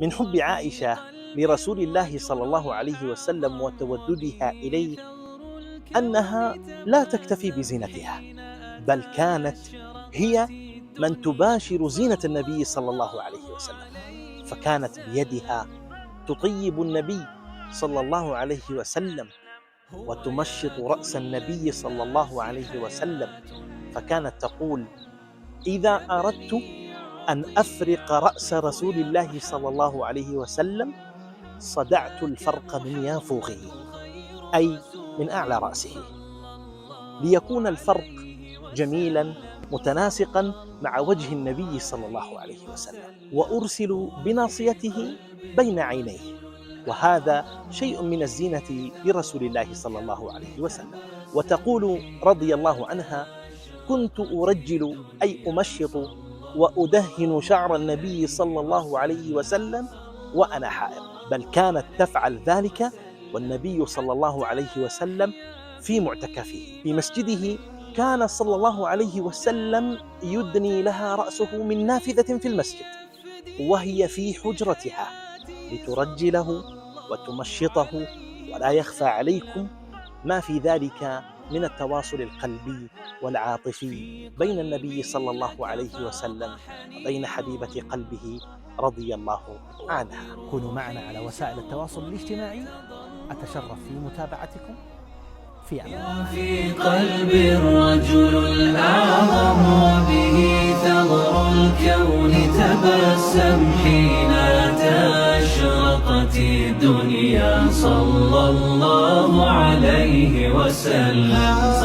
من حب عائشة لرسول الله صلى الله عليه وسلم وتوددها إليه أنها لا تكتفي بزينتها، بل كانت هي من تباشر زينة النبي صلى الله عليه وسلم، فكانت بيدها تطيب النبي صلى الله عليه وسلم وتمشط رأس النبي صلى الله عليه وسلم، فكانت تقول: إذا أردت أن أفرق رأس رسول الله صلى الله عليه وسلم صدعت الفرق من يافوغه، أي من أعلى رأسه، ليكون الفرق جميلا متناسقا مع وجه النبي صلى الله عليه وسلم، وأرسل بناصيته بين عينيه، وهذا شيء من الزينة لرسول الله صلى الله عليه وسلم. وتقول رضي الله عنها: كنت أرجل أي أمشط وأدهن شعر النبي صلى الله عليه وسلم وأنا حائض، بل كانت تفعل ذلك والنبي صلى الله عليه وسلم في معتكفه في مسجده، كان صلى الله عليه وسلم يدني لها رأسه من نافذة في المسجد وهي في حجرتها لترجله وتمشطه، ولا يخفى عليكم ما في ذلك من التواصل القلبي والعاطفي بين النبي صلى الله عليه وسلم وبين حبيبة قلبه رضي الله عنها. كونوا معنا على وسائل التواصل الاجتماعي، أتشرف في متابعتكم. في أمان. في قلب الرجل الأعظم وبه ثغر الكون تبسم حين أشرقت الدنيا صلى الله عليه وسلم.